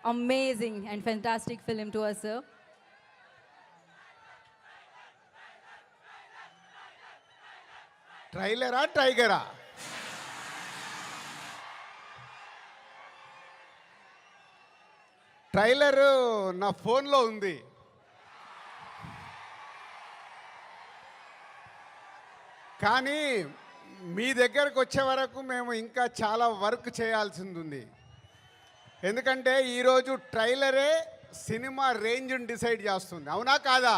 amazing and fantastic film to us, sir. ట్రైలరా టైగరా? Trailer నా ఫోన్లో ఉంది. కానీ మీ దగ్గరకు వచ్చే వరకు మేము ఇంకా చాలా వర్క్ చేయాల్సింది ఉంది. ఎందుకంటే ఈరోజు ట్రైలరే సినిమా రేంజ్ని డిసైడ్ చేస్తుంది, అవునా కాదా?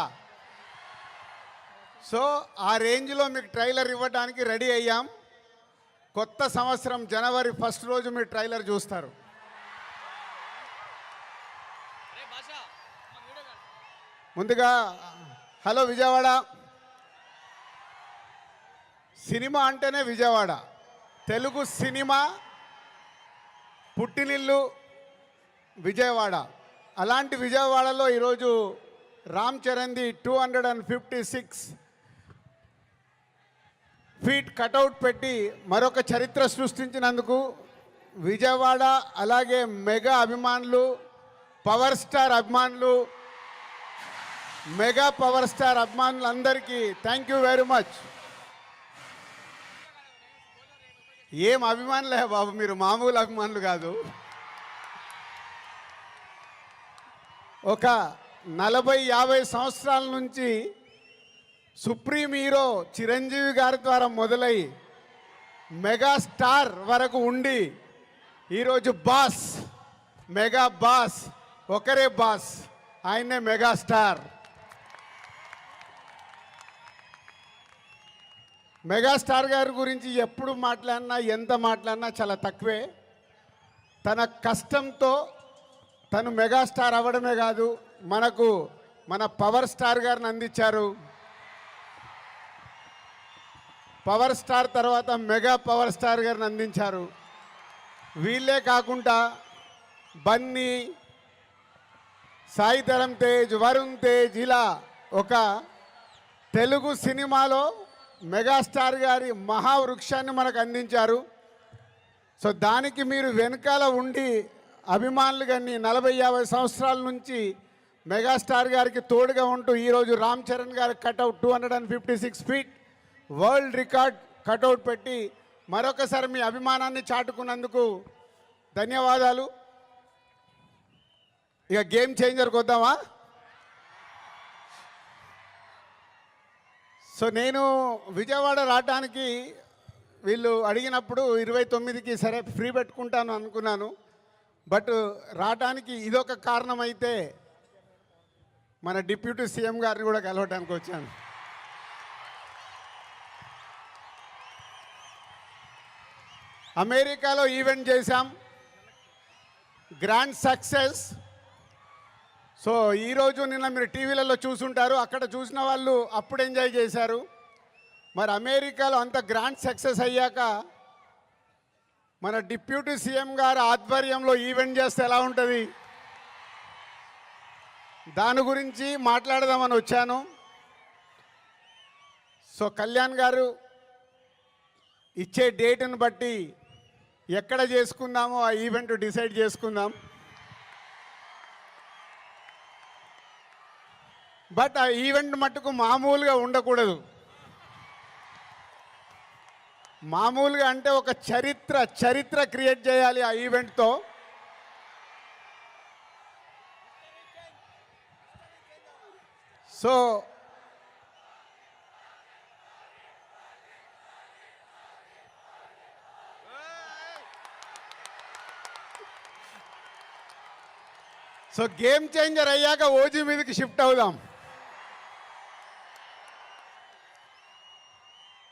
సో ఆ రేంజ్లో మీకు ట్రైలర్ ఇవ్వడానికి రెడీ అయ్యాం. కొత్త సంవత్సరం జనవరి 1 రోజు మీరు ట్రైలర్ చూస్తారు. ముందుగా హలో విజయవాడ. సినిమా అంటేనే విజయవాడ. తెలుగు సినిమా పుట్టినిల్లు విజయవాడ. అలాంటి విజయవాడలో ఈరోజు రామ్ చరణ్ది 256 ఫీట్ కటౌట్ పెట్టి మరొక చరిత్ర సృష్టించినందుకు విజయవాడ అలాగే మెగా అభిమానులు, పవర్ స్టార్ అభిమానులు, మెగా పవర్ స్టార్ అభిమానులందరికీ థ్యాంక్ యూ వెరీ మచ్. ఏం అభిమానులే బాబు, మీరు మామూలు అభిమానులు కాదు. ఒక 40-50 సంవత్సరాల నుంచి సుప్రీం హీరో చిరంజీవి గారి ద్వారా మొదలై మెగాస్టార్ వరకు ఉండి ఈరోజు బాస్, మెగా బాస్, ఒకరే బాస్, ఆయనే మెగాస్టార్. మెగాస్టార్ గారి గురించి ఎప్పుడు మాట్లాడినా, ఎంత మాట్లాడినా చాలా తక్కువే. తన కష్టంతో తను మెగాస్టార్ అవ్వడమే కాదు, మనకు మన పవర్ స్టార్ గారిని అందించారు. పవర్ స్టార్ తర్వాత మెగా పవర్ స్టార్ గారిని అందించారు. వీళ్ళే కాకుండా బన్నీ, సాయి ధరమ్ తేజ్, వరుణ్ తేజ్, ఇలా ఒక తెలుగు సినిమాలో మెగాస్టార్ గారి మహావృక్షాన్ని మనకు అందించారు. సో దానికి మీరు వెనకాల ఉండి అభిమానులు కానీ 40-50 సంవత్సరాల నుంచి మెగాస్టార్ గారికి తోడుగా ఉంటూ ఈరోజు రామ్ చరణ్ గారి cutout 256 feet world record cutout పెట్టి మరొకసారి మీ అభిమానాన్ని చాటుకున్నందుకు ధన్యవాదాలు. ఇక గేమ్ చేంజర్కి వద్దామా? సో నేను విజయవాడ రావడానికి వీళ్ళు అడిగినప్పుడు 29కి సరే ఫ్రీ పెట్టుకుంటాను అనుకున్నాను. బట్ రావడానికి ఇదొక కారణం అయితే మన డిప్యూటీ సీఎం గారిని కూడా కలవడానికి వచ్చాను. అమెరికాలో ఈవెంట్ చేశాం, గ్రాండ్ సక్సెస్. సో ఈరోజు నిన్న మీరు టీవీలలో చూసుంటారు, అక్కడ చూసిన వాళ్ళు అప్పుడు ఎంజాయ్ చేశారు. మరి అమెరికాలో అంత గ్రాండ్ సక్సెస్ అయ్యాక మన డిప్యూటీ సీఎం గారు ఆధ్వర్యంలో ఈవెంట్ చేస్తే ఎలా ఉంటుంది, దాని గురించి మాట్లాడదామని వచ్చాను. సో కళ్యాణ్ గారు ఇచ్చే డేట్ని బట్టి ఎక్కడ చేసుకుందామో ఆ ఈవెంట్ డిసైడ్ చేసుకుందాం. బట్ ఆ ఈవెంట్ మట్టుకు మామూలుగా ఉండకూడదు. మామూలుగా అంటే ఒక చరిత్ర క్రియేట్ చేయాలి ఆ ఈవెంట్తో. సో గేమ్ చేంజర్ అయ్యాక ఓజీ మీదకి షిఫ్ట్ అవుదాం.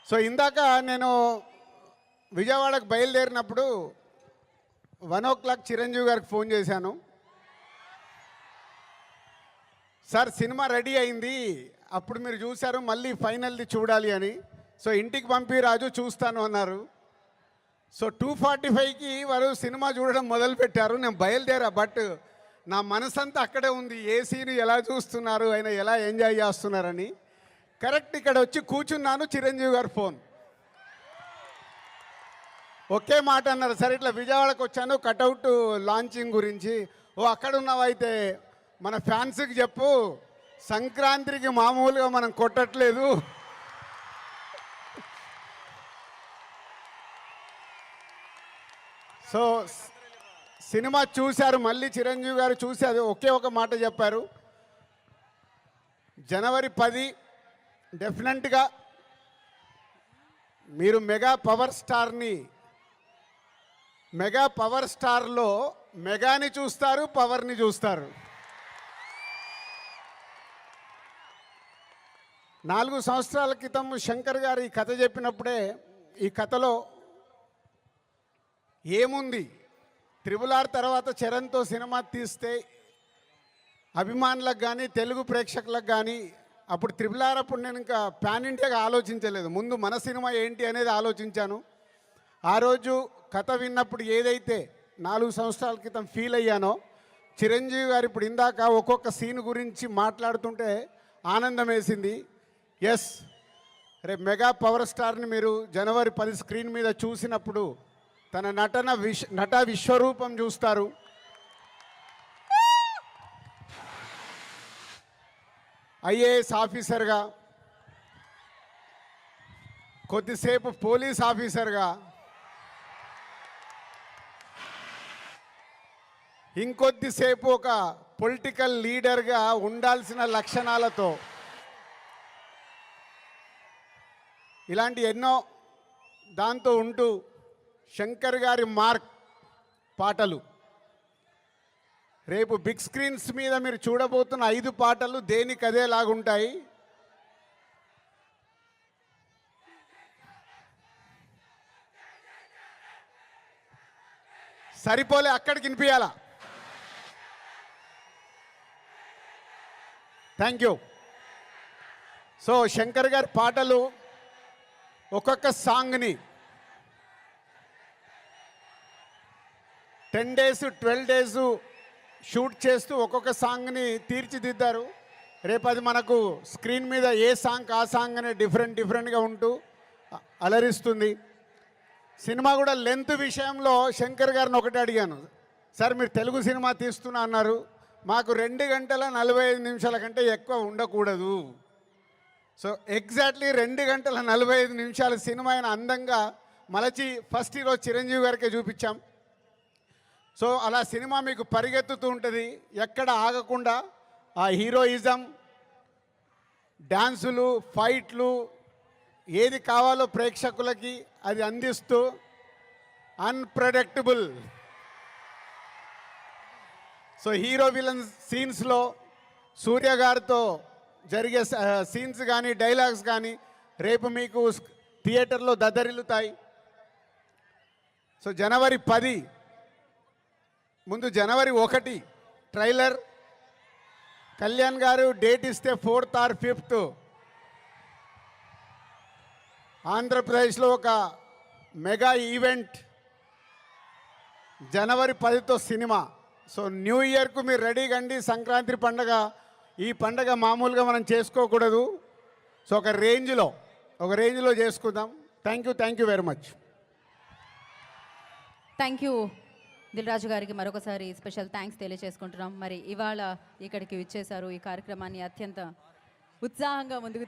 సో ఇందాక నేను విజయవాడకు బయలుదేరినప్పుడు 1 o'clock చిరంజీవి గారికి ఫోన్ చేశాను. సార్ సినిమా రెడీ అయింది, అప్పుడు మీరు చూశారు, మళ్ళీ ఫైనల్ది చూడాలి అని. సో ఇంటికి పంపి రాజు చూస్తాను అన్నారు. సో 2:45కి వారు సినిమా చూడడం మొదలుపెట్టారు. నేను బయలుదేరా, బట్ నా మనసంతా అక్కడే ఉంది, ఏ సీన్ ఎలా చూస్తున్నారు, ఆయన ఎలా ఎంజాయ్ చేస్తున్నారని. కరెక్ట్ ఇక్కడ వచ్చి కూర్చున్నాను, చిరంజీవి గారు ఫోన్. ఒకే మాట అన్నారు, సరే ఇట్లా విజయవాడకు వచ్చాను కటౌట్ లాంచింగ్ గురించి. ఓ అక్కడ ఉన్నావైతే మన ఫ్యాన్స్కి చెప్పు, సంక్రాంతికి మామూలుగా మనం కొట్టట్లేదు. సో సినిమా చూశారు, మళ్ళీ చిరంజీవి గారు చూసి అది ఒకే ఒక మాట చెప్పారు, జనవరి 10 డెఫినెట్గా మీరు మెగా పవర్ స్టార్లో మెగాని చూస్తారు, పవర్ని చూస్తారు. 4 సంవత్సరాల క్రితం శంకర్ గారు ఈ కథ చెప్పినప్పుడే ఈ కథలో ఏముంది, RRR తర్వాత చరణ్తో సినిమా తీస్తే అభిమానులకు కానీ తెలుగు ప్రేక్షకులకు కానీ, అప్పుడు RRR అప్పుడు నేను ఇంకా పాన్ ఇండియాగా ఆలోచించలేదు, ముందు మన సినిమా ఏంటి అనేది ఆలోచించాను. ఆ రోజు కథ విన్నప్పుడు ఏదైతే 4 సంవత్సరాల క్రితం ఫీల్ అయ్యానో, చిరంజీవి గారు ఇప్పుడు ఇందాక ఒక్కొక్క సీన్ గురించి మాట్లాడుతుంటే ఆనందం వేసింది. ఎస్, రేపు మెగా పవర్ స్టార్ని మీరు జనవరి 10 స్క్రీన్ మీద చూసినప్పుడు తన నట విశ్వరూపం చూస్తారు. ఐఏఎస్ ఆఫీసర్గా, కొద్దిసేపు పోలీస్ ఆఫీసర్గా, ఇంకొద్దిసేపు ఒక పొలిటికల్ లీడర్గా ఉండాల్సిన లక్షణాలతో, ఇలాంటి ఎన్నో దాంతో ఉంటూ శంకర్ గారి మార్క్ పాటలు, రేపు బిగ్ స్క్రీన్స్ మీద మీరు చూడబోతున్న 5 పాటలు దేనికి అదేలాగుంటాయి. సరిపోలే, అక్కడికి వినిపించాలా. Thank you. సో శంకర్ గారి పాటలు ఒక్కొక్క సాంగ్ని 10 days 12 days షూట్ చేస్తూ ఒక్కొక్క సాంగ్ని తీర్చిదిద్దారు. రేపు అది మనకు స్క్రీన్ మీద ఏ సాంగ్ ఆ సాంగ్ అనే డిఫరెంట్గా ఉంటూ అలరిస్తుంది. సినిమా కూడా లెంత్ విషయంలో శంకర్ గారిని ఒకటి అడిగాను, సార్ మీరు తెలుగు సినిమా తీస్తున్నా అన్నారు, మాకు 2 గంటల 45 నిమిషాల కంటే ఎక్కువ ఉండకూడదు. సో ఎగ్జాక్ట్లీ 2 గంటల 45 నిమిషాల సినిమా అయిన అందంగా మలచి ఫస్ట్ ఈరోజు చిరంజీవి గారికే చూపించాం. సో అలా సినిమా మీకు పరిగెత్తుతూ ఉంటుంది, ఎక్కడ ఆగకుండా ఆ హీరోయిజం, డ్యాన్సులు, ఫైట్లు, ఏది కావాలో ప్రేక్షకులకి అది అందిస్తూ అన్ప్రెడిక్టబుల్. సో హీరో విలన్ సీన్స్లో సూర్య గారితో జరిగే సీన్స్ కానీ డైలాగ్స్ కానీ రేపు మీకు థియేటర్లో దద్దరిల్లుతాయి. సో జనవరి 10 ముందు జనవరి 1 ట్రైలర్, కళ్యాణ్ గారు డేట్ ఇస్తే 4th or 5th ఆంధ్రప్రదేశ్లో ఒక మెగా ఈవెంట్, జనవరి 10తో సినిమా. సో న్యూ ఇయర్కు మీరు రెడీగా అండి. సంక్రాంతి పండగ, ఈ పండగ మామూలుగా మనం చేసుకోకూడదు. సో ఒక రేంజ్లో చేసుకుందాం. Thank you very much. Thank you Dil Raju గారికి మరొకసారి స్పెషల్ థ్యాంక్స్ తెలియజేసుకుంటున్నాం. మరి ఇవాళ ఇక్కడికి విచ్చేశారు, ఈ కార్యక్రమాన్ని అత్యంత ఉత్సాహంగా ముందుకు